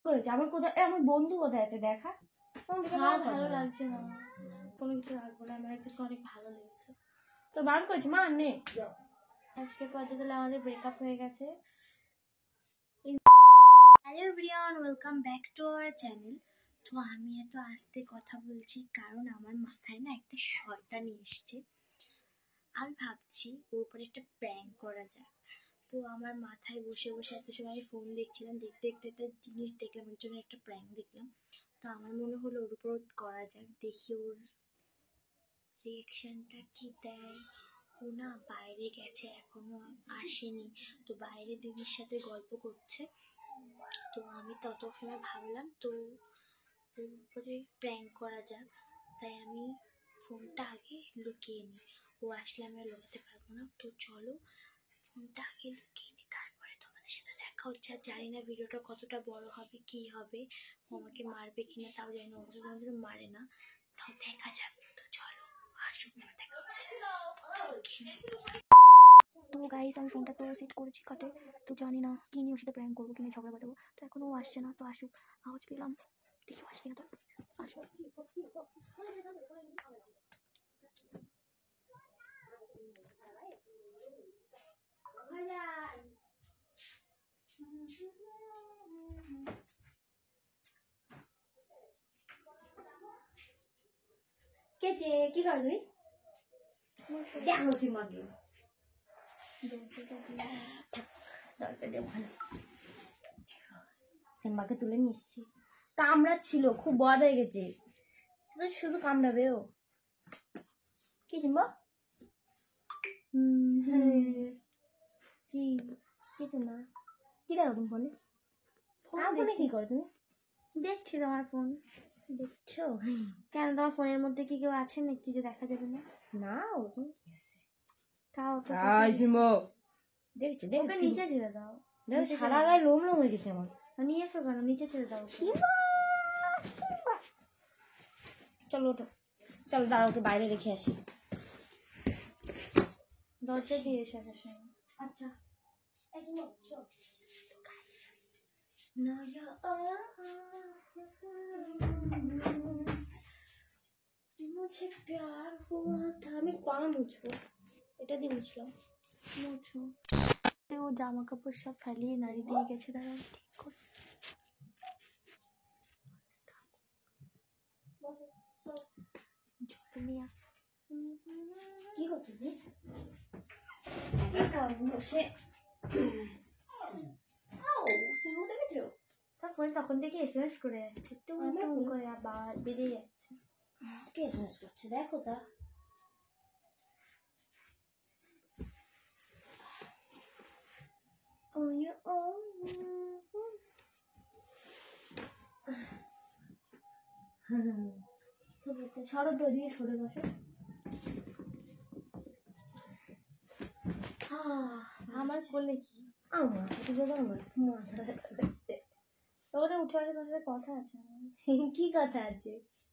করেছে আমার কোথায় আমার বন্ধু কোথায় আছে দেখা ভালো লাগছে না কোনো কিছু রাখবো না আমার কাছে অনেক ভালো লেগেছে তো বারণ করেছি মা নে আজকে পর্যন্ত আমাদের ব্রেকআপ হয়ে গেছে hello everyone welcome back to our channel তো আমি এত আস্তে কথা বলছি কারণ আমার মাথায় না একটা শয়তানি এসছে আমি ভাবছি ওর উপরে একটা প্র্যাঙ্ক করা যায় তো আমার মাথায় বসে বসে এত সময় ফোন দেখছিলাম দেখতে দেখতে একটা জিনিস দেখলাম এর জন্য একটা প্র্যাঙ্ক দেখলাম তো আমার মনে হলো ওর উপর করা যাক দেখি ওর রিয়েকশনটা কি দেয় ও না বাইরে গেছে এখনো আসেনি তো বাইরে দিদির সাথে গল্প করছে তো আমি তত সময় ভাবলাম তো ওর উপরে প্র্যাঙ্ক করা যাক তাই আমি ফোনটা আগে লুকিয়ে নিই ও আসলে আমি আর লুকাতে পারবো না তো চলো ফোনটা আগে লুকিয়ে নিই তারপরে তোমাদের সাথে দেখা হচ্ছে আর জানি না ভিডিওটা কতটা বড় হবে কি হবে ও আমাকে মারবে কিনা তাও জানি না ওদের কোনোদিন মারে না তাও দেখা যাবে তো চলো আসুক না দেখা হচ্ছে তো গাইস আমি ফোনটা তো সেট করেছি কাটে তো জানি না কি নিয়ে ওর সাথে প্র্যাঙ্ক করবো কি নিয়ে ঝগড়া বাজাবো তো এখনও আসছে না তো আসুক আওয়াজ পেলাম দেখি আসছে না তো আসুক কেছে কি কর তুই দেখো সিমাকে দরজা দিয়ে ভালো সিম্বাকে তুলে নিচ্ছি কামড়াচ্ছিল খুব বদ হয়ে গেছে শুধু কামড়াবে ও কি সিম্বা কি কি সিম্বা কি দেখো তুমি ফোনে ফোনে কি করো তুমি দেখছি তোমার ফোন দেখছো কেন তোমার ফোনের মধ্যে কি কেউ আছে নাকি যে দেখা যাবে না না ওরকম কি আছে তাও তো সিম্বো দেখছি ওকে নিচে ছেড়ে দাও দেখো সারা গায়ে লোম লোম হয়ে গেছে আমার নিয়ে এসো কেন নিচে ছেড়ে দাও চলো ওঠো চলো দাঁড়াও ওকে বাইরে রেখে আসি দরজা দিয়ে এসে আসার সময় আচ্ছা मुझे प्यार हुआ था আমি পা মুছবো এটা দিয়ে মুছলাম মুছো ও জামা কাপড় সব ফেলিয়ে নাড়ি দিয়ে গেছে দাঁড়া ঠিক করে জল নিয়ে কি করছিস বসে তারপরে তখন থেকে এসএমএস করে যাচ্ছে টুম টুম করে আবার বেরিয়ে যাচ্ছে কে এসএমএস করছে দেখো তা সরো দিয়ে সরে বসো আমার বললে কি আমার ওরা উঠে আসে তোমার সাথে কথা আছে কি কথা আছে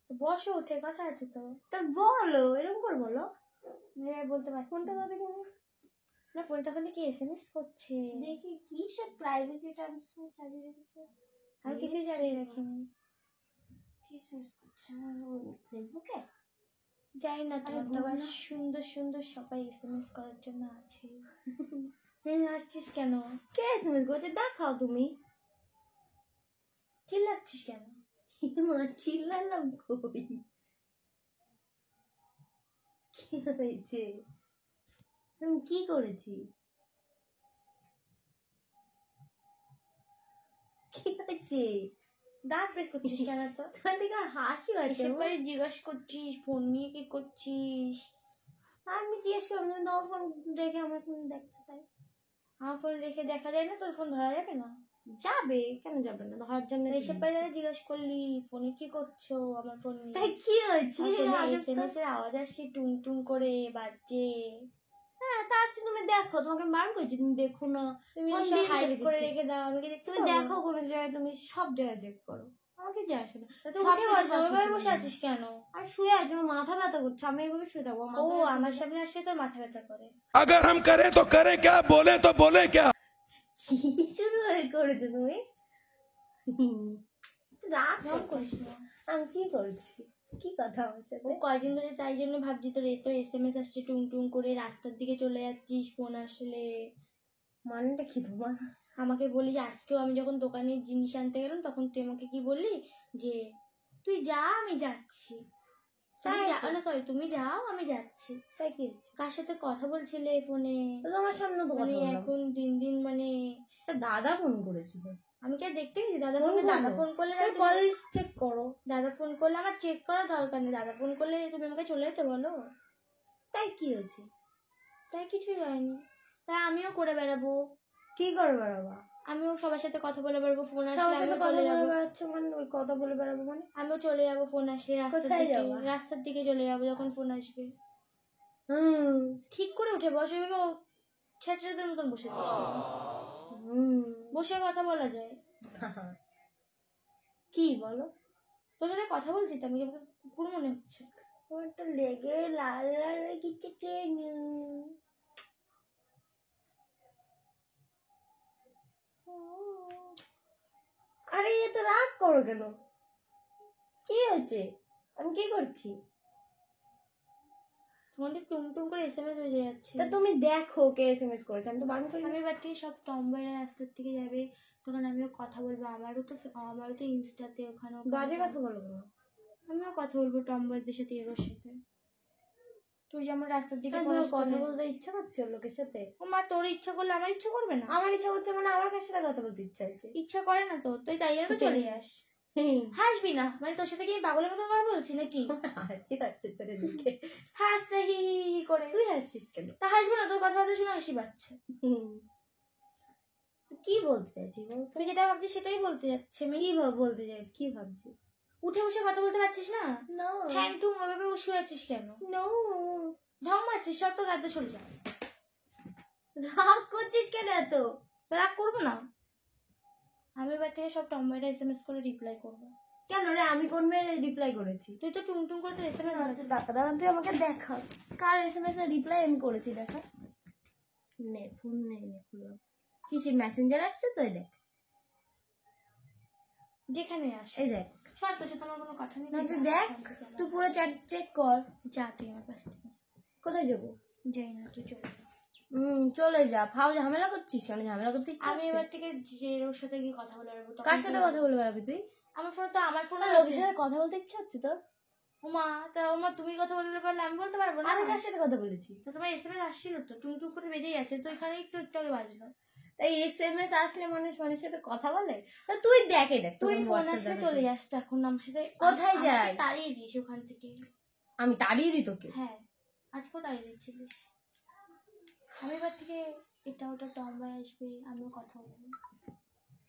তো বসো উঠে কথা আছে তো তা বলো এরকম করে বলো বলতে পারছি ফোনটা পাবে কেন না ফোন তখন কি এসএমএস করছে দেখি কি সব প্রাইভেসি ট্রান্সফার সাজিয়ে রেখেছে আর কিছু জানিয়ে রাখিনি কি এসএমএস করছে ফেসবুকে জানি না তোমার সুন্দর সুন্দর সবাই এসএমএস করার জন্য আছে আসছিস কেন কে এসএমএস করছে দেখাও তুমি চিল্লাচ্ছিস কেন মা চিল্লালাম কই কি হয়েছে আমি কি করেছি কি হয়েছে দাঁত বের করছিস কেন তো তোমার দিকে হাসি হয়েছে এবারে জিজ্ঞাসা করছিস ফোন নিয়ে কি করছিস আমি জিজ্ঞেস করলাম তোমার ফোন রেখে আমার ফোন দেখছো তাই আমার ফোন রেখে দেখা যায় না তোর ফোন ধরা যাবে না যাবে কেন যাবে না ধরার জন্য এসে পারে জিজ্ঞেস করলি ফোনে কি করছো আমার ফোন নিয়ে তাই কি হয়েছে এসএমএস এর আওয়াজ আসছে টুন টুন করে বাজছে হ্যাঁ তা আসছে তুমি দেখো তোমাকে বারণ করেছি তুমি দেখো না তুমি হাইড করে রেখে দাও আমি কি দেখতে তুমি দেখো কোনো জায়গায় তুমি সব জায়গায় চেক করো আমাকে যে আসে না বসে আছিস কেন আর শুয়ে আছি আমার মাথা ব্যথা করছে আমি এভাবে শুয়ে থাকবো ও আমার সামনে আসলে তোর মাথা ব্যথা করে अगर हम करें तो करें क्या बोले तो बोले क्या কি শুরু করেছো তুমি রাগ এরকম করিস না। আমি কি করছি? কি কথা আমার সাথে? ও কয়দিন ধরে তাই জন্য ভাবছি তোর এত SMS আসছে টুং টুং করে, রাস্তার দিকে চলে যাচ্ছিস ফোন আসলে। মানেটা কি তোমার? আমাকে বলি যে আজকেও আমি যখন দোকানে জিনিস আনতে গেলাম তখন তুই আমাকে কি বললি যে তুই যা আমি যাচ্ছি, তুমি যাও আমি যাচ্ছি। তাই কি? কার সাথে কথা বলছিলে ফোনে? তোমার সামনে তো কথা বললাম। এখন দিন দিন মানে দাদা ফোন করেছিল। আমি কি আর দেখতে গেছি? দাদা ফোন করলে কলেজ চেক করো। দাদা ফোন করলে আমার চেক করার দরকার নেই। দাদা ফোন করলে তুমি আমাকে চলে যেতে বলো। তাই কি হয়েছে? তাই কিছুই হয়নি। তাই আমিও করে বেড়াবো। কি করে বেড়াবা? আমিও সবার সাথে কথা বলে বেড়াবো, ফোন আসলে সবার সাথে আমিও কথা চলে বলে যাবো। বেড়াচ্ছ মানে ওই কথা বলে বেড়াবো মানে? আমিও চলে যাবো ফোন আসলে কোথায় যাবা? রাস্তার দিকে চলে যাবো যখন ফোন আসবে। ঠিক করে উঠে বসে ছেঁচড়াদের মতন বসে বসে কথা বলা যায়। কি বলো? তোর সাথে কথা বলছি তো, আমি কুকুর মনে হচ্ছে? তোমার তো লেগে লাল লাল কিছু কেন? আরে এত রাগ করো কেন? কি হয়েছে? আমি কি করছি? তোমাদের টুম টুম করে SMS বেজে যাচ্ছে। তা তুমি দেখো কে SMS করেছে, আমি তো বারণ করি। আমি এবার থেকে সব টম্বয়রা রাস্তার থেকে যাবে, তখন আমিও কথা বলবো। আমারও তো ইনস্টাতে ওখানে বাজে কথা বলবো না। আমিও কথা বলবো টম্বয়দের সাথে, এর সাথে। তুই যেমন রাস্তার দিকে কথা বলতে ইচ্ছা করছে লোকের সাথে? ও মা, তোর ইচ্ছা করলে আমার ইচ্ছা করবে না? আমার ইচ্ছা করছে মানে আমার কাছে কথা বলতে ইচ্ছা হচ্ছে। ইচ্ছা করে না তো তুই তাই তো চলে যাস। হাসবি না মানে তোর সাথে কি পাগলের মতো কথা বলছি নাকি? হাসি পাচ্ছে তোর দিকে। হাসতে হি করে। তুই হাসছিস কেন? তা হাসবো না? তোর কথাবার্তা শুনে হাসি পাচ্ছে। কি বলতে চাইছি বল? তুই যেটা ভাবছিস সেটাই বলতে যাচ্ছে। আমি কি বলতে চাই? কি ভাবছি? উঠে বসে কথা বলতে পারছিস না? নো। ঠ্যাং টুং ওভাবে বসে আছিস কেন? নো। ঢং মারছিস, সব তো গাদ্দা সরে যা। রাগ করছিস কেন এত? রাগ করবো না। আমি এবার থেকে সব টম্বয়রা SMS করে রিপ্লাই করবো। কেন রে? আমি কোন মেয়ে রিপ্লাই করেছি? তুই তো টুং টুং করে তোর SMS আচ্ছা দাদা তুই আমাকে দেখা কার SMS এর রিপ্লাই আমি করেছি। দেখা নে, ফোন নে খুললাম। কিসের মেসেঞ্জার আসছে তো? এই দেখ, যেখানে আসে। এই দেখ। সব তো তোমার কোনো কথা নেই। না তুই দেখ, তুই পুরো চ্যাট চেক কর। যা তুই আমার কাছ থেকে। কোথায় যাবো? যাই না, তুই চলে যা। চলে যা। ফাও ঝামেলা করছিস কেন? ঝামেলা করতে ইচ্ছা আমি হচ্ছে? এবার থেকে যে ওর সাথে গিয়ে কথা বলে বেড়াবো। কার সাথে কথা বলে বেড়াবি তুই? আমার ফোনে তো আমার ফোনে লোকের সাথে কথা বলতে ইচ্ছা হচ্ছে তোর? ওমা তুমি কথা বলতে পারলে আমি বলতে পারবো না? আমি কার সাথে কথা বলেছি? তো তোমার SMS আসছিল তো, টুং টুং করে বেজেই আছে তো, এখানে একটু একটু আগে বাজলো। তাই SMS আসলে মানুষ মানুষের সাথে কথা বলে? তা তুই দেখে দেখ, তুই ফোন আসলে চলে যাস তো এখন আমার সাথে। কোথায় যাই? তাড়িয়ে দিস ওখান থেকে। আমি তাড়িয়ে দিই তোকে? হ্যাঁ, আজকেও তাড়িয়ে দিচ্ছিলিস। আমি এবার থেকে এটা ওটা টম্বয় আসবে, আমিও কথা বলবো।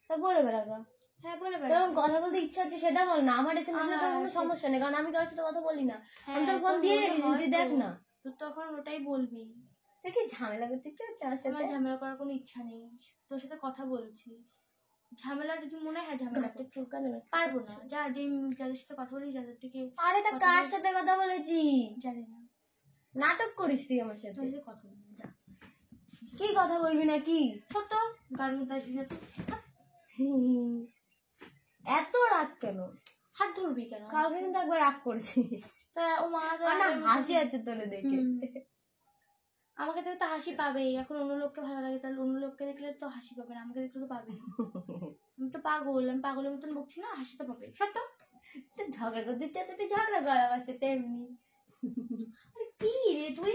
তা বলে বেড়াগা। হ্যাঁ বলে বেড়া। তোর কথা বলতে ইচ্ছা হচ্ছে সেটা বল না। আমার SMS এ তোর কোনো সমস্যা নেই, কারণ আমি কারোর সাথে কথা বলি না। আমি তোর ফোন দিয়ে রেখেছি, দেখ না। তুই তখন ওটাই বলবি। তুই কি ঝামেলা করতে ইচ্ছা হচ্ছে আমার সাথে? আমার ঝামেলা করার কোনো ইচ্ছা নেই, তোর সাথে কথা বলছি। ঝামেলা যদি মনে হয় ঝামেলা পারবো না। যা, যে যাদের সাথে কথা বলি যাদের থেকে। আরে তা কার সাথে কথা বলেছি? জানি না। নাটক করিস তুই আমার সাথে? তোর সাথে কথা বলবি না, যা। কি কথা বলবি না? কি সত্য গাড়ির মধ্যে আসবি না তো। এত রাগ কেন? হাত ধরবি কেন? কালকে কিন্তু একবার রাগ করেছিস। তা ও মা, না হাসি আছে তোরে দেখে। আমাকে দেখে তো হাসি পাবেই। এখন অন্য লোককে ভালো লাগে, তাহলে অন্য লোককে দেখলে তো হাসি পাবে না, আমাকে দেখলে তো পাবে। আমি তো পাগল, আমি পাগলের মতন বকছি না, হাসি তো পাবে। সত্য। তুই ঝগড়া করতে ইচ্ছা হচ্ছে, তুই ঝগড়া কর আমার সাথে এমনি। কি রে তুই?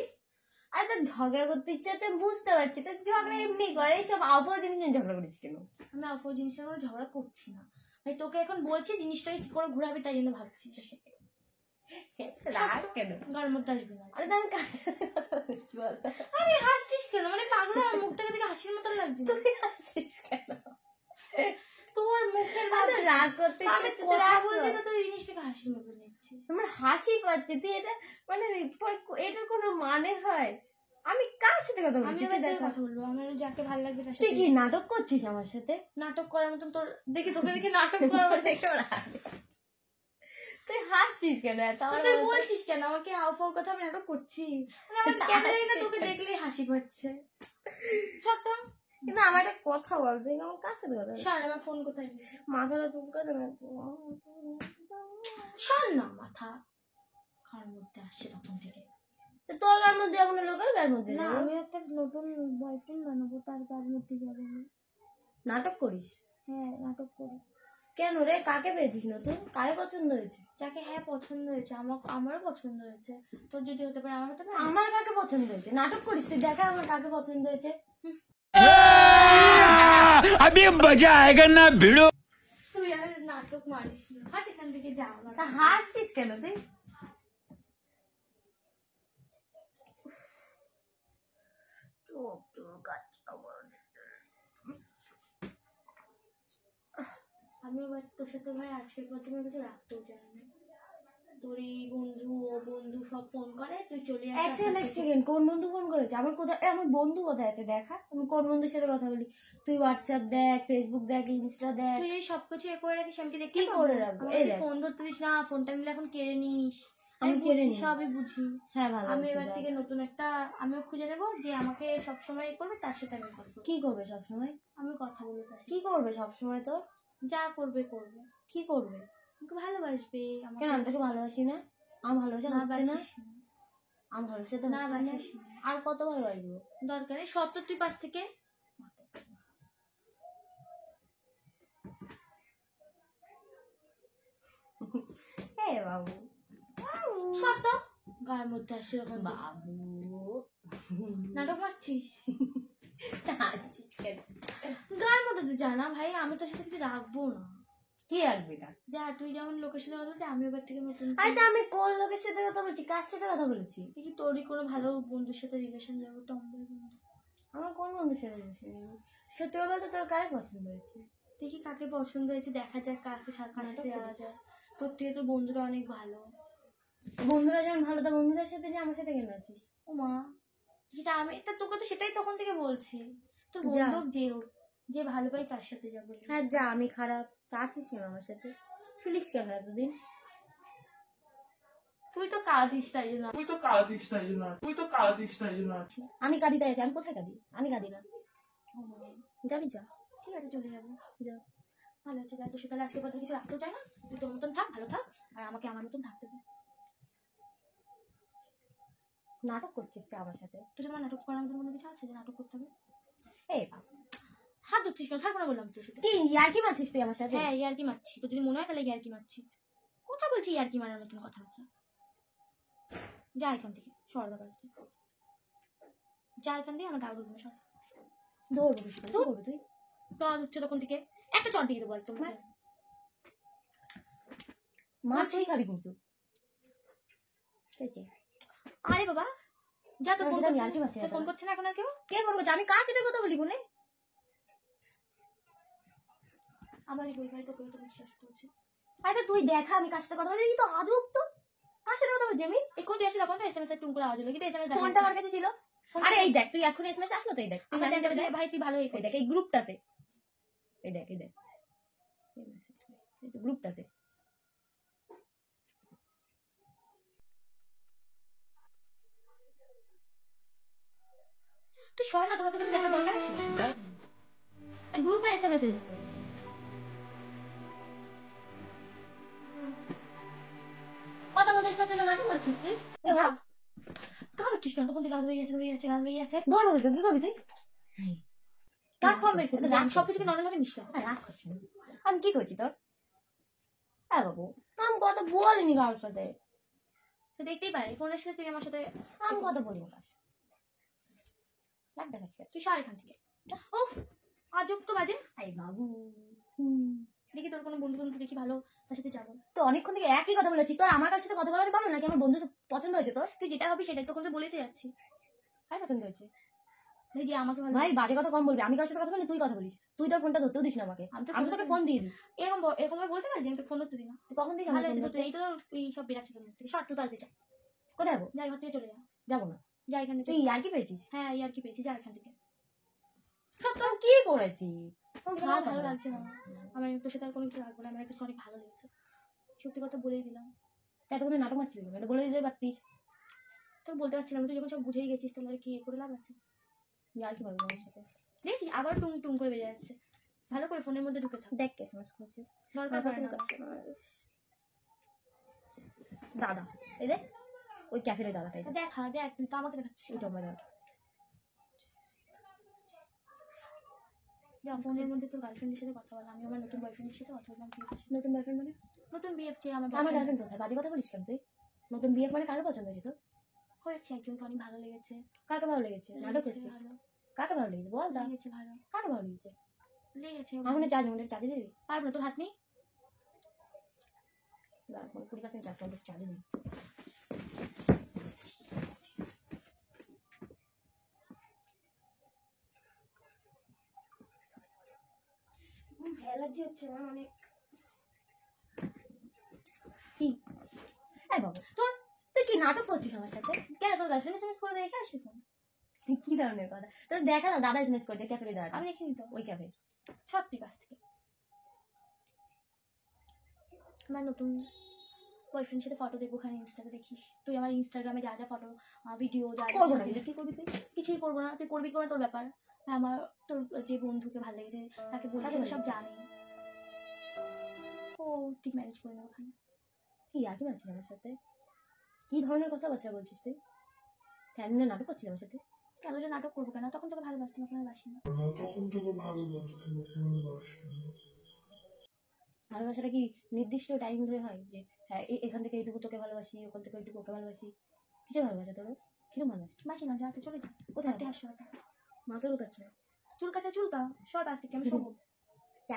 আরে তোর ঝগড়া করতে ইচ্ছা হচ্ছে আমি বুঝতে পারছি, তুই ঝগড়া এমনি কর। এইসব আবহাওয়া জিনিস নিয়ে ঝগড়া করিস কেন? আমি আফো জিনিসটা করে ঝগড়া করছি না ভাই, তোকে এখন বলছি জিনিসটাকে কি করে ঘুরাবি তাই জন্য ভাবছিস। রাগ কেন? গাড়ির মধ্যে আসবি না। আরে আমি বল, আরে হাসছিস কেন? মানে পাগল, আমার মুখ থেকে দেখে হাসির মতন লাগছে। তুই হাসিস কেন? তোর মুখের ভাবে রাগ করতে ইচ্ছা আমি হচ্ছে, কথা রাগ বলছি কর। তো তুই জিনিসটাকে হাসির মতন দেখছিস। আমার হাসি পাচ্ছে। তুই এটা মানে এটার কোনো মানে হয়? আমি কার সাথে কথা আমি বলছি? এবার তুই দেখ, কথা বলবো, আমার যাকে ভালো লাগবে তার তুই সাথে। কি নাটক করছিস আমার সাথে? নাটক করার মতন তোর দেখি, তোকে দেখে নাটক করার দেখে তুই হাসছিস কেন এত? তুই বলছিস কেন আমাকে আউফাউ কথা? আমি নাটক করছি মানে আমার কেন জানি না তোকে দেখলেই হাসি পাচ্ছে। সত্য কিন্তু আমার একটা কথা বল, তুই আমার কাছে কথা শোন, আমার ফোন কোথায় গেছে? মাথাটা চুলকা দেবে। শোন না, মাথা ঘর মধ্যে আসছে তখন থেকে। তোর গার মধ্যে এমন লোকের গার মধ্যে না, যাবো? আমি একটা নতুন বয়ফ্রেন্ড বানাবো, তার গার মধ্যে যাবো আমি। নাটক করিস? হ্যাঁ, নাটক করি। কেন রে, কাকে পেয়েছিস নতুন? কারে পছন্দ হয়েছে? যাকে হ্যাঁ পছন্দ হয়েছে, আমারও পছন্দ হয়েছে। তোর যদি হতে পারে, আমার হতে পারে। আমার কাকে পছন্দ হয়েছে? নাটক করিস তুই, দেখা আমার কাকে পছন্দ হয়েছে। अभी मजा आएगा ना भिड़ो। তুই আর নাটক মারিস না, হাট এখান থেকে যা। আমার তা হাসছিস কেন তুই? চোখ চুলকাচ্ছে আমার। আমি এবার তোর সাথে ভাই আজকের পর তুমি কিছু রাখতেও চাই না। তোর এই বন্ধু ও বন্ধু সব ফোন করে, তুই চলে এক সেকেন্ড, কোন বন্ধু ফোন করেছে? আমার কোথায়, আমার বন্ধু কোথায় আছে দেখা, আমি কোন বন্ধুর সাথে কথা বলি? তুই হোয়াটসঅ্যাপ দেখ, ফেসবুক দেখ, ইনস্টা দেখ। তুই এই সবকিছু এ করে রাখিস, আমি কি দেখতে কি পাবো? করে রাখবো? এই দেখ, ফোন ধরতে দিস না, ফোনটা নিলে এখন কেড়ে নিস। আমি কেড়ে নিই? সবই বুঝি। হ্যাঁ ভালো। আমি এবার থেকে নতুন একটা আমিও খুঁজে নেবো, যে আমাকে সবসময় এ করবে, তার সাথে আমি কথা বলবো। কি করবে সবসময়? আমি কথা বলবো তার সাথে। কি করবে সবসময় তোর? যা করবে করবে। কি করবে? আমাকে ভালোবাসবে। আমাকে কেন আমি তোকে ভালোবাসি না? আমার ভালোবাসা না হচ্ছে না? বাসিস না। আমার ভালোবাসা তো না হচ্ছে না। বাসিস না। আর কত ভালোবাসবো? দরকার নেই, 70 তুই পাশ থেকে। হে বাবু, শত গায়ের মধ্যে আসছে তখন। বাবু নাটক মারছিস? হাসছিস কেন? গায়ের মধ্যে তো জানা ভাই, আমি তোর সাথে কিছু রাখবো না। কি রাখবি না? যা, তুই যেমন লোকের সাথে কথা বলছিস, আমি এবার থেকে নতুন। আরে তো আমি কোন লোকের সাথে কথা বলছি, কার সাথে কথা বলছি? দেখি তোরই কোনো ভালো বন্ধুর সাথে রিলেশন যাবো, টম্বল বন্ধু। আমার কোন বন্ধুর সাথে relation নেই। সত্যি বলতে তোর কারে পছন্দ হয়েছে? দেখি কাকে পছন্দ হয়েছে, দেখা যাক কাকে কার সাথে যাওয়া যায়। তোর থেকে তোর বন্ধুরা অনেক ভালো। বন্ধুরা যেমন ভালো, তা বন্ধুদের সাথে যে আমার সাথে কেন আছিস? ও মা, সেটা আমি তা তোকে তো সেটাই তখন থেকে বলছি। তোর যা। বন্ধু যে হোক, যে ভালো পাই তার সাথে যাবো। হ্যাঁ যা, আমি খারাপ? তা আছিস কেন আমার সাথে? ছিলিস কেন এতদিন? তুই তো কাঁদিস তাই জন্য। আমি কাঁদি তাই আছে? আমি কোথায় কাঁদি? আমি কাঁদি না। ও মা, যাবি যা। ঠিক আছে চলে যাবো। যা। ভালো হচ্ছে, দেখ তোর সকালে আজকে কথা কিছু রাখতেও চাই না। তুই তোর মতন থাক, ভালো থাক, আর আমাকে আমার মতন থাকতে দে। নাটক করছিস তুই আমার সাথে? তোর সাথে আমার নাটক করার মতন কোনো কিছু আছে যে নাটক করতে হবে? এই বাবু, হাত ধরছিস কেন? থাকবো না বললাম তোর সাথে। কি ইয়ার কি মারছিস তুই আমার সাথে? হ্যাঁ, ইয়ার্কি মারছি। তোর যদি মনে হয় তাহলে ইয়ার্কি মারছি। কথা বলছি ইয়ার্কি মারার মতন কথাবার্তা। যা এখান থেকে, সর বাবা। যা এখান থেকে, আমার গায়ে ধরবি না, সর। দৌড়বি তুই, দৌড়বি তুই। গায়ে ধরছে তখন থেকে, একটা চট দিয়ে দেবো একদম। মার। মা তুই খাবি কিন্তু। ঠিক আছে। আরে বাবা, যা, তো না, ফোন সেটা আমি করছে ইয়ার্কি না। মারছি না তোর ফোন তো। করছে না এখন আর কেউ? কে ফোন করছে? আমি কার সাথে কথা বলি বলে? আমার এই বই ভাই তোকে তো বিশ্বাস করছে। আরে তুই দেখা আমি কার সাথে কথা বলি, তো আজব তো। কার সাথে কথা বলছি আমি? এখন তুই আসলে তখন তো এসএমএস এর টুম করে আওয়াজ হলো, কিন্তু এসএমএস ফোনটা আমার কাছে ছিল। আরে এই দেখ, তুই এখন এসএমএস আসলো তো, এই দেখ তুই আমার মেসেঞ্জারে দেখ। ভাই তুই ভালো এই এই দেখ এই গ্রুপটাতে, এই দেখ, এই দেখ এই গ্রুপটাতে। তুই সর না, তোমাকে কিন্তু দেখা দরকার আছে। গ্রুপে এসএমএস এসেছে। কথা বলতে ইচ্ছা ছিল, নাটক করছিস তুই? এ বাবা, তো করছিস কেন? তখন তুই গান বেরিয়ে যাচ্ছে, গান বেরিয়ে যাচ্ছে। ধরবো তোকে, কি করবি তুই? কার ফর্ম বের করতে রাখ, সবকিছুকে নর্মাল ভাবে নিস না। রাগ করছি না। আমি কি করছি তোর? হ্যাঁ বাবু, আমি কথা বলিনি কারোর সাথে। তো দেখতেই পাই ফোনের সাথে তুই আমার সাথে। আমি কথা বলিনি কার সাথে। রাগ দেখাচ্ছি? তুই সর এখান থেকে। উফ, আজব তো বাজে। এই বাবু, দেখি তোর কোনো বন্ধু বন্ধু দেখি ভালো, তার সাথে যাবো। তো অনেকক্ষণ থেকে একই কথা বলেছিস। তোর আমার কাছে কথা বলার পারো নাকি আমার বন্ধু পছন্দ হয়েছে তোর? তুই যেটা ভাবি সেটাই তখন তো বলেতে যাচ্ছি। কার পছন্দ হয়েছে? ভাই যে আমাকে ভালো। ভাই বাজে কথা কম বলবি। আমি কার সাথে কথা বলি, তুই কথা বলিস। তুই তোর ফোনটা ধরতেও দিস না আমাকে। আমি তো আমি তো তোকে ফোন দিয়ে দিই। এরকম এরকম ভাবে বলতে পারি যে আমি তো ফোন ধরতে দিই না। তুই কখন দিস? ভালো হয়েছে তো, এই তো এই সব বেরাচ্ছে তোর মুখ থেকে। সর, তুই তাড়াতাড়ি যা। কোথায় যাবো? যা, এবার থেকে চলে যা। যাবো না। যা এখান থেকে। তুই আর কি পেয়েছিস? হ্যাঁ, এই আর কি পেয়েছি, যা এখান থেকে। তুই কি করেছিস? আমার ভালো লাগছে না, আমার তোর সাথে আর কোনো কিছু রাখবো না। আমার কাছে অনেক ভালো লেগেছে, সত্যি কথা বলেই দিলাম। এতক্ষণ নাটক মারছিলি কেন? এটা বলে দিতে পারতিস। তোকে বলতে পারছিলাম, তুই যখন সব বুঝেই গেছিস তাহলে আর কি এ করে লাভ আছে? তুই আর কি পারবি আমার সাথে? দেখছিস আবার টুং টুং করে বেজে যাচ্ছে। ভালো করে ফোনের মধ্যে ঢুকে থাক। দেখ এসএমএস করছে দরকার পড়ে না। দাদা এই দেখ ওই ক্যাফের ওই দাদাটাই দেখা দেখ তুই তো আমাকে দেখাচ্ছিস। ওইটা আমার দাদা। যা ফোনের মধ্যে তোর গার্লফ্রেন্ডের সাথে কথা বল, আমি আমার নতুন বয়ফ্রেন্ডের সাথে কথা বললাম। ঠিক আছে, নতুন বয়ফ্রেন্ড মানে নতুন বিয়ে চেয়ে আমার আমার গার্লফ্রেন্ড কোথায়? বাজে কথা বলিস কেন তুই? নতুন বিয়ে মানে কারো পছন্দ হয়েছে তো? হয়েছে, একজনকে অনেক ভালো লেগেছে। কাকে ভালো লেগেছে? নাটক করছিস? ভালো কাকে ভালো লেগেছে বল? দা লেগেছে, ভালো কাকে ভালো লেগেছে? লেগেছে। আমার চার্জ আমাদের চার্জে দিবি? পারবো না, তোর হাত নেই। দাঁড়া 20% চার্জ আমাদের চার্জে দিবি। অ্যালার্জি হচ্ছে আমার অনেক। কি এই বাবা তুই কি নাটক করছিস আমার সাথে? কেন তোর গার্লফ্রেন্ড এসএমএস করে রেখে আসিস ফোন? কি ধরনের কথা? তোর দেখা না দাদা এসএমএস করছে ক্যাফে দাদা। আমি দেখিনি তো ওই ক্যাফে সত্যি কাছ থেকে। আমার নতুন বয়ফ্রেন্ডের সাথে ফটো দেখবো, ওখানে ইনস্টাতে দেখিস। তুই আমার ইনস্টাগ্রামে যা যা ফটো ভিডিও যা করবো না। কি করবি তুই? কিছুই করবো না। তুই করবি করে তোর ব্যাপার। আমার তোর যে বন্ধুকে ভালো লেগেছে তাকে বলতে সব জানি। ও ঠিক ম্যানেজ করে নেবো ওখানে। কি আর কি বলছিস আমার সাথে? কি ধরনের কথাবার্তা বলছিস তুই? কেন নাটক করছিস আমার সাথে? কেন যে নাটক করবো কেন? তখন তোকে ভালোবাসতাম, এখন আর বাসি না। ভালোবাসাটা কি নির্দিষ্ট টাইম ধরে হয় যে হ্যাঁ এখান থেকে এইটুকু তোকে ভালোবাসি, ওখান থেকে এইটুকু ওকে ভালোবাসি? কিছু ভালোবাসা তোর? কিরকম ভালোবাসি? বাসি না, যাতে চলে যা। কোথায়? হাতে হাসো না। মাথা লুকাচ্ছে চুল কাটা চুলকা সব আজ থেকে আমি শোবো।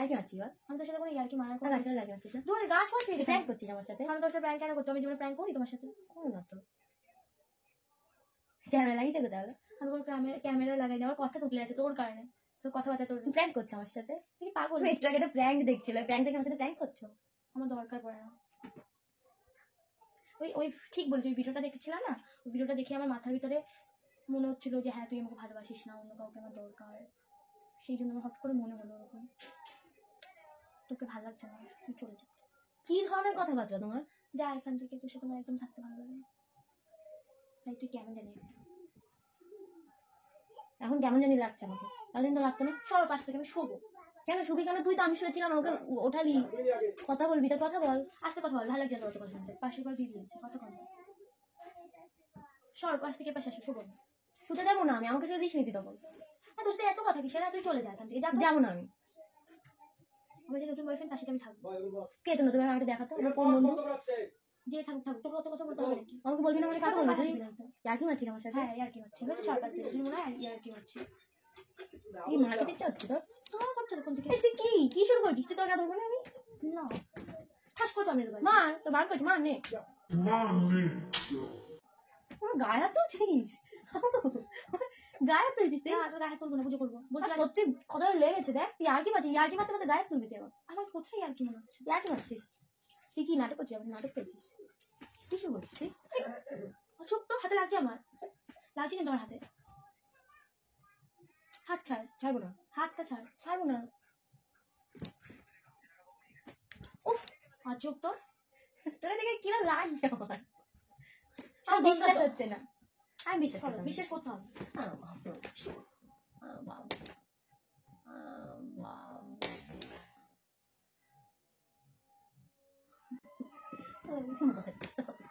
আর কি আছিস? আমি তোর সাথে কোনো ইয়ার্কি মারার আর গাছটা লাগিয়ে আছিস না? দূরে গাছ করছিস রে, প্র্যাঙ্ক করছিস আমার সাথে? আমি তোর সাথে প্র্যাঙ্ক কেন করতো? আমি জীবনে প্র্যাঙ্ক করি তোমার সাথে? কোন না তো ক্যামেরা লাগিয়েছে কোথায়? আমি কোনো ক্যামেরা লাগাই না, আমার কথা তুলে আছে তোর কারণে। তোর কথাবার্তা তোর প্র্যাঙ্ক করছো আমার সাথে? তুই পাগল। তুমি একটু আগে একটা প্র্যাঙ্ক দেখছিল, প্র্যাঙ্ক থেকে আমার সাথে প্র্যাঙ্ক করছো? আমার দরকার পড়ে না। ওই ওই ঠিক বলছি, ওই ভিডিওটা দেখেছিলাম না, ওই ভিডিওটা দেখে আমার মাথার ভিতরে মনে হচ্ছিল যে হ্যাঁ তুই আমাকে ভালোবাসিস না, অন্য কাউকে আমার দরকার। সেই জন্য আমার হট করে মনে হলো ওরকম। তোকে ভালো লাগছে না, তুই চলে যা। কি ধরনের কথাবার্তা তোমার? যা এখান থেকে, তোর সাথে আমার একদম থাকতে ভালো লাগে না। তাই তুই কেমন জানি এখন কেমন জানি লাগছে আমাকে, এতদিন তো লাগতো না। সবার পাশ থেকে আমি শোবো। কেন শুবি কেন? তুই তো আমি শুয়েছিলাম, আমাকে ওঠালি। কথা বলবি তো কথা বল। আস্তে কথা বল, ভালো লাগছে না তোর কথা শুনতে। পাশের পর দিদি হচ্ছে কথা কম। সর পাশ থেকে পাশে আসো, শোবো না। শুতে যাবো না আমি, আমাকে শুয়ে দিস নি তখন। আর তোর সাথে এত কথা কিসের? তুই চলে যা এখান থেকে, যা। যাবো না আমি। আমার যে নতুন বয়ফ্রেন্ড তার সাথে আমি থাকবো। কে তো নতুন? আমাকে দেখাতো আমার কোন বন্ধু? যে থাকুক থাকুক, তোকে অত কথা বলতে হবে নাকি? আমাকে বলবি না, আমাকে কাকে বলবি তুই? আর কি মারছিস আমার সাথে? হ্যাঁ ইয়ার্কি মারছি, আমি তো 4-5 দিন মনে হয় ইয়ার্কি মারছি। কি মারতে দিতে হচ্ছে তোর? তোমার করছো তখন থেকে? এই তুই কি শুরু করছিস? তুই তোর কথা বলবো না আমি? না ঠাস করে চামড়ে দেবো। মার তো বারণ করছিস, মার নে। গায়ে হাত তুলছিস? গায়ে হাত তুলছিস তুই? না তোর গায়ে তুলবো না, বুঝে করবো বলছি। সত্যি কত লেগেছে দেখ। তুই আর কি পাচ্ছিস? আর কি পাতে পাতে গায়ে তুলবি তুই আমার? আমার কোথায় ইয়ার্কি মনে হচ্ছে? আর কি পাচ্ছিস? তুই কি নাটক করছিস? আমাকে নাটক করছিস? কি শুরু করছিস তুই? ছোট্ট হাতে লাগছে আমার, লাগছে না তোমার হাতে? হাত ছাড়। ছাড়বো না, হাতটা ছাড়। ছাড়বো না। উফ আর চোখ তোর, তোর দেখে কিরম লাগছে আমার। আমার আমার বিশ্বাস হচ্ছে না। আমি বিশ্বাস চলো, করতাম। বিশ্বাস করতে হবে।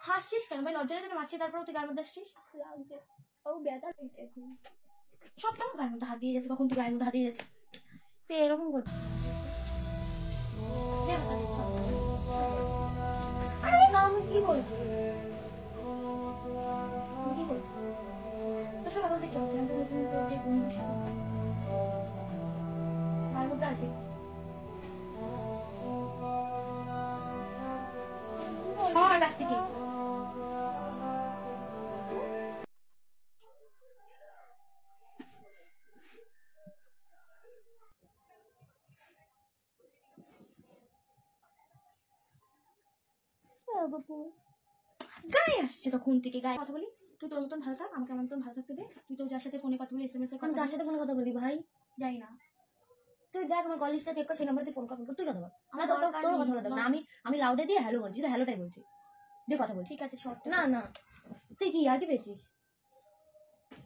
হাসছিস কেন ভাই? লজ্জা লাগে মারছি, তারপরে তুই গায়ের মধ্যে আসছিস। লাগছে, ও ব্যথা লাগছে এখন। সব টাইম গায়ের মধ্যে হাত দিয়ে যাচ্ছে, কখন তুই গায়ের মধ্যে হাত দিয়ে যাচ্ছে? তুই এরকম করছিস? আরে না, আমি কি বলবো? আমি কি বলবো? তোর সব আমাদের চলছে, আমি তো নতুন যে বন্ধুর সাথে গায়ের মধ্যে আসবে। সর কাছ থেকে। গায়ে আসছে তখন থেকে, গায়ে কথা বলি। তুই তোর মতন ভালো থাক, আমাকে আমার মতন ভালো থাকতে দে। তুই তো যার সাথে ফোনে কথা বলি, এসএমএস এ আমি কথা তার সাথে কোনো কথা বলি ভাই? যাই না। তুই দেখ আমার কলেজটা চেক কর, সেই নাম্বারে তুই ফোন কর, তুই কথা বল। আমার তোর দরকার তোর নেই। কথা বলা দরকার না। আমি লাউডে দিয়ে হ্যালো বলছি, তো হ্যালোটাই বলছি, দিয়ে কথা বলছি। ঠিক আছে শর্ট না না, তুই কি আর কি পেয়েছিস?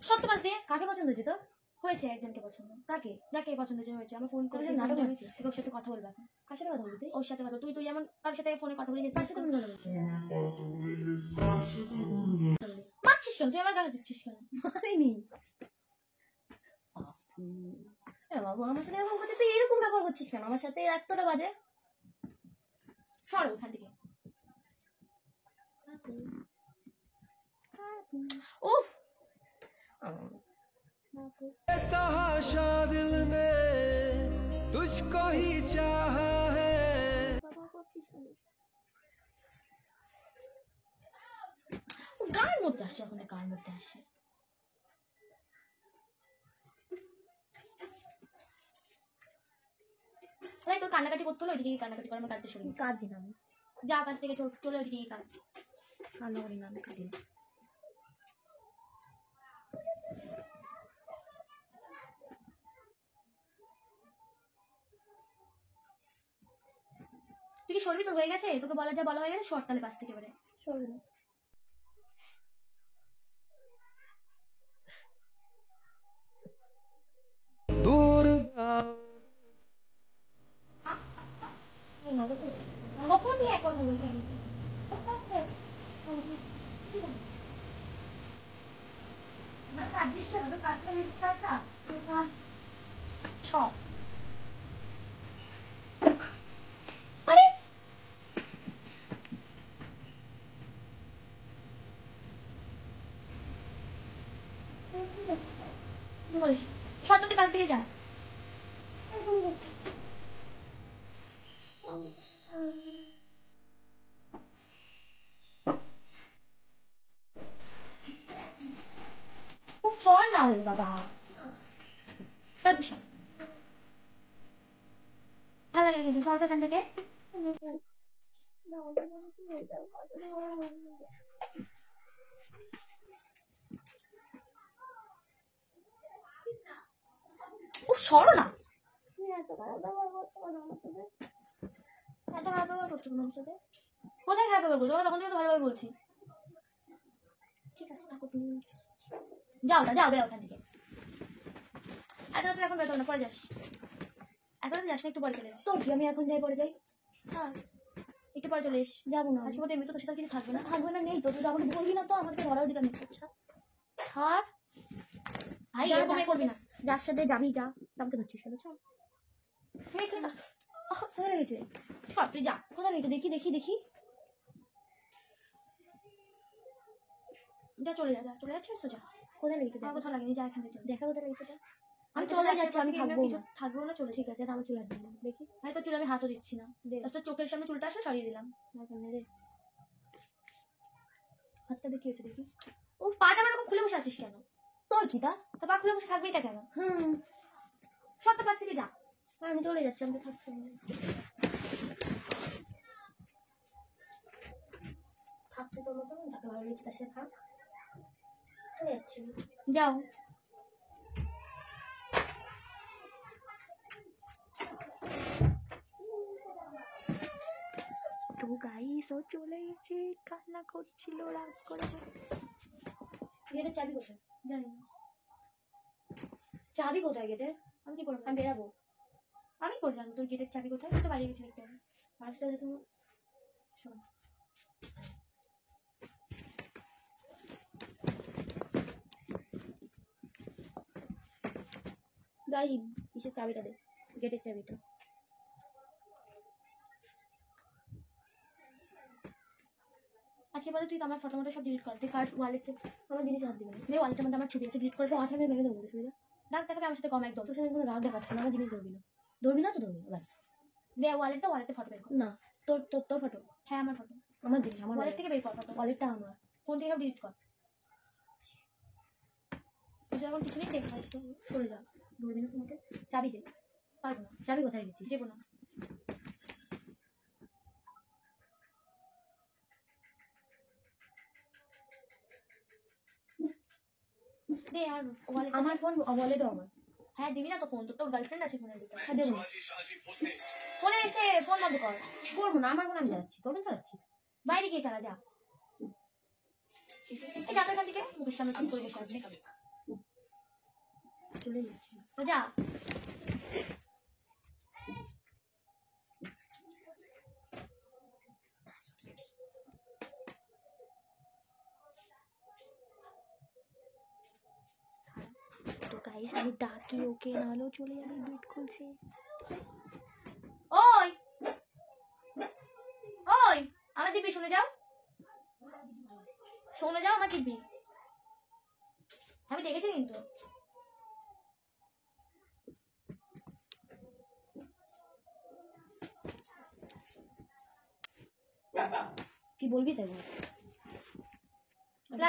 সত্য বাদ দে। কাকে পছন্দ হয়েছে তোর? হয়েছে একজনকে পছন্দ। কাকে? যাকে পছন্দ যে হয়েছে, আমার ফোন করে তাহলে নাটক হচ্ছে। ওর সাথে কথা বলবা। কার সাথে কথা বলতে? ওর সাথে কথা, তুই যেমন কার সাথে ফোনে কথা বলিস, কার সাথে আমি কথা বলছি? মারছিস কেন তুই? আমার গায়ে দিচ্ছিস কেন? মারিনি। এ বাবু, আমার সাথে এরকম করছিস, তুই এরকম ব্যবহার করছিস কেন আমার সাথে? এতটা বাজে। সরো ওখান থেকে। উফ, तहाशा दिल ने तुझको ही चाहा है। ও গায়ের মধ্যে আসছে, এখন গায়ের মধ্যে আসছে। এই তোর কান্নাকাটি করতে হলো, ওইদিকে কান্নাকাটি করে আমার কাঁদতে শুরু। কাঁদছি না আমি, যা কাছ থেকে চলে ওইদিকে কাঁদ। কান্না করি না আমি, কাঁদি না। তুই কি সরবি? তোর হয়ে গেছে, তোকে বলা যা বলা হয়ে গেছে, শর্ট তাহলে পাশ থেকে বেরে সরবে না। दूर কখন দিয়ে এখন বলতে আরে বলিস সন্ধ্যে কাল থেকে যা। ও ফোন না হল বাবা, আচ্ছা ভালো লাগে কিন্তু সরকার এখান থেকে। ও সরো না, এত খারাপ ব্যবহার করছো কেন আমার সাথে? এত খারাপ ব্যবহার করছো কেন আমার সাথে? কোথায় খারাপ ব্যবহার করছো? তখন থেকে তো ভালোভাবে বলছি। ঠিক আছে, থাকো তুমি। যাও না, যাও বেরো ওখান থেকে। এত রাতে এখন বেরোতে হবে না, পরে যাস। এত রাতে যাস না, একটু পরে চলে যাস। তোর কি, আমি এখন যাই পরে যাই? হ্যাঁ, একটু পরে চলে এস। যাবো না। আজকে মতো এমনি তো তোর সাথে কিছু থাকবে না। থাকবে না, নেই তো, তুই তো আমাকে ধরবি না তো, আমাকে ধরার অধিকার নেই। আচ্ছা ছাড় ভাই, যা, এরকম যার করবি না। যার সাথে যাবি যা, আমাকে ধরছিস কেন? চল। ঠিক আছে না, কোথায় লেগেছে? সব তুই যা। কোথায় লেগেছে? দেখি দেখি দেখি। যা চলে যা, যা চলে যাচ্ছিস তো যা। কোথায় লেগেছে? আমার কোথাও লাগেনি, যা এখান থেকে চলে। দেখা কোথায় লেগেছে এটা? আমি আমি চলে যাচ্ছি, আমি থাকবো থাকবো কিছু না। থাকবো না, চলে। ঠিক আছে, তাহলে চলে আসবি না। দেখি ভাই তোর চুলে আমি হাতও দিচ্ছি না, দে। তোর চোখের সামনে চুলটা আসলে সরিয়ে দিলাম। দে, হাতটা দেখিয়েছে দেখি। ও পাটা আমার এরকম খুলে বসে আছিস কেন? তোর কি তা? তো পা খুলে বসে থাকবি এটা কেন? সব তোর কাছ থেকে যা। আমি চলে যাচ্ছি, আমি তো থাকছি না। থাকতে তোর মতো যাকে ভালো লেগেছে তার সাথে থাক। চলে যাচ্ছি। যাও। তো গাইস ও চলে এসে কান্না করছিল রাগ করে। গেটের চাবি কোথায়? জানি না চাবি কোথায় গেটের? আমি কি করবো, আমি বেরাবো। আমি করে জানো তোর গেটের চাবি কোথায়? তুই তো বাইরে গেছিলি একটু আগে। পাঁচটা যেতে হবে। শোন, গাই কিসের চাবিটা দে, গেটের চাবিটা। আজকে বলে তুই তো আমার ফটো মটো সব ডিলিট কর। তুই ফার্স্ট ওয়ালেটে আমার জিনিস হাত দিবে না। নে, ওয়ালেটের মধ্যে আমার ছবি আছে, ডিলিট করে তো আচ্ছা, আমি ভেঙে দেবো সুবিধা। রাগ দেখাবে আমার সাথে কম একদম। তোর সাথে কোনো রাগ দেখাচ্ছে না, আমার জিনিস ধরবি না। ধরবি না তো ধরবি না, ব্যাস। দে ওয়ালেটে ফটো বের কর। না, তোর তোর তোর ফটো। হ্যাঁ আমার ফটো, আমার জিনিস, আমার ওয়ালেট থেকে বের কর ফটো। ওয়ালেটটা আমার। ফোন থেকে ডিলিট কর। তুই যখন কিছু নেই দেখ, হয়তো সরে যা, ধরবি না তোমাকে। চাবি দে। পারবো না, চাবি কোথায় রেখেছিস? দেবো না। দে আর ওয়ালেট। আমার ফোন, ওয়ালেটও আমার। হ্যাঁ দিবি না তো ফোন, তোর তো গার্লফ্রেন্ড আছে ফোনের ভিতরে। হ্যাঁ দেবো না। ফোনে এসে ফোন বন্ধ কর। করবো না, আমার ফোন আমি চালাচ্ছি, তোর ফোন চালাচ্ছি। বাইরে গিয়ে চালা যা। এই যাবে এখান থেকে, মুখের সামনে চুপ করে বসে আছে। চলে যাচ্ছি যা। তো গাইস আমি ডাকি ওকে, নাহলেও চলে যাবে, গেট খুলছে। ওই ওই আমার দিবি, শুনে যাও, শুনে যাও আমার দিবি, আমি দেখেছি কিন্তু। কি বলবি তাই বল।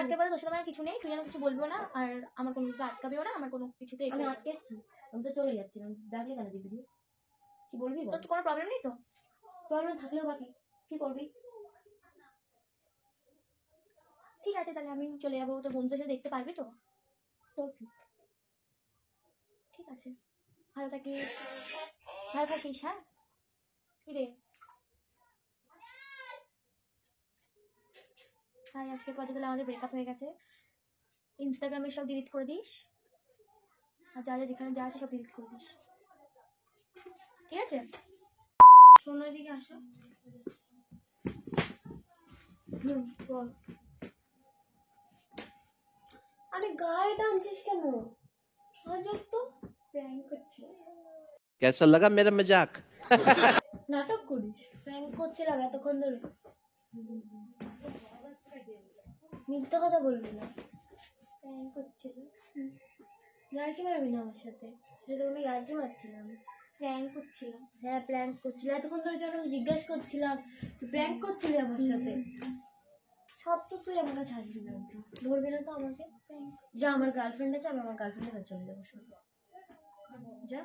আজকে বলে তোর সাথে আমার কিছু নেই, তুই যেন কিছু বলবো না, আর আমার কোনো কিছু আটকাবেও না, আমার কোনো কিছুতে আমি আটকেছি, আমি তো চলে যাচ্ছিলাম, ডাকলে কেন দিবি? কি বলবি? তোর তো কোনো প্রবলেম নেই তো? প্রবলেম থাকলেও বাকি কি করবি? ঠিক আছে তাহলে আমি চলে যাবো, তোর বন্ধুদের সাথে দেখতে পারবি তো? তোর ঠিক আছে, ভালো থাকিস, ভালো থাকিস। হ্যাঁ কি রে, হ্যাঁ আজকে পরে তাহলে আমাদের ব্রেকআপ হয়ে গেছে। ইনস্টাগ্রামে সব ডিলিট করে দিস, আর যা যা যেখানে যা আছে সব ডিলিট করে দিস, ঠিক আছে? শোনো এদিকে আসো। বল। আরে গায়ে টানছিস কেন? আজব তো, প্র্যাঙ্ক করছিস। कैसा लगा मेरा मजाक? নাটক করিস, প্র্যাঙ্ক করছিলাম এতক্ষণ ধরে। মিথ্যা কথা বলবি না, প্র্যাঙ্ক করছিল। ইয়ার্কি মারবি না আমার সাথে, সেটা আমি ইয়ার্কি মারছিলাম। প্র্যাঙ্ক করছিলাম, হ্যাঁ প্র্যাঙ্ক করছিলাম। এতক্ষণ ধরে যখন আমি জিজ্ঞেস করছিলাম তুই প্র্যাঙ্ক করছিলি আমার সাথে, সব তো তুই আমার কাছে আসবি না, ধরবি না তো আমাকে। যা, আমার গার্লফ্রেন্ড আছে, আমি আমার গার্লফ্রেন্ডের কাছে চলে যাবো। যা,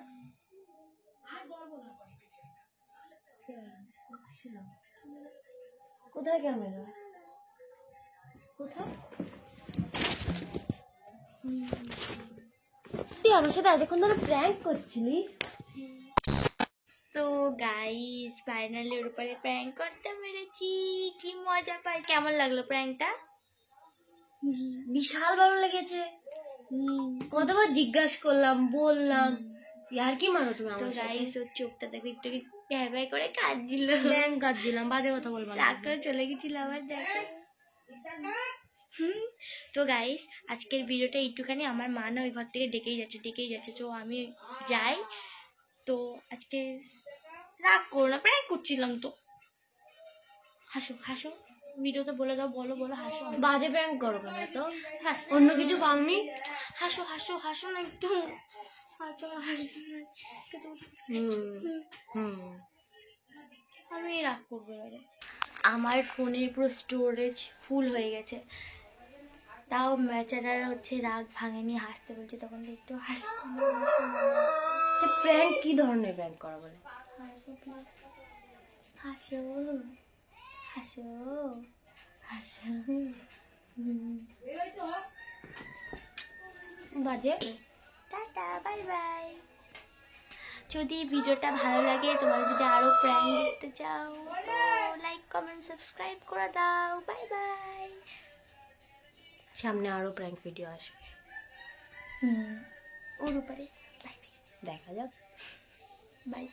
কোথায় ক্যামেরা, কোথায়? তুই আমার সাথে এতক্ষণ ধরে প্র্যাঙ্ক করছিলি? তো গাইস ফাইনালি ওর উপরে প্র্যাঙ্ক করতে পেরেছি, কি মজা পাই। কেমন লাগলো প্র্যাঙ্কটা? বিশাল ভালো লেগেছে। কতবার জিজ্ঞাসা করলাম, বললাম ইয়ার কি মারো তুমি তো আমার সাথে। গাইস ওর চোখটা দেখো একটু ভ্যাঁ ভ্যাঁ করে কাঁদছিল, প্র্যাঙ্ক কাটছিলাম, বাজে কথা বলবো না। রাগ করে চলে গেছিল আবার দেখো। তো গাইস আজকের ভিডিওটা একটুখানি, আমার মা না ওই ঘর থেকে ডেকেই যাচ্ছে, তো আমি যাই। তো আজকে রাগ করো না, প্র্যাঙ্ক করছিলাম তো। হাসো হাসো, ভিডিওতে বলে দাও, বলো বলো, হাসো। বাজে প্র্যাঙ্ক করো কেন তো? হাসো, অন্য কিছু পাওনি? হাসো হাসো হাসো না একটু, হাসো হাসো। আমি রাগ করবো এবারে। আমার ফোনের পুরো স্টোরেজ ফুল হয়ে গেছে, তাও বেচারার হচ্ছে রাগ ভাঙেনি, হাসতে বলছে, তখন তো একটু হাসি। প্র্যাঙ্ক কি ধরনের প্র্যাঙ্ক করা বলে? হাসো হাসো হাসো। বাজে। Tata, bye bye. যদি ভিডিওটা ভালো লাগে, তোমরা যদি আরো প্র্যাঙ্ক দেখতে চাও তো লাইক কমেন্ট সাবস্ক্রাইব করে দাও। Bye bye. সামনে আরো প্র্যাঙ্ক ভিডিও আসবে, ওর উপরে। বাই বাই, দেখা যাক। বাই।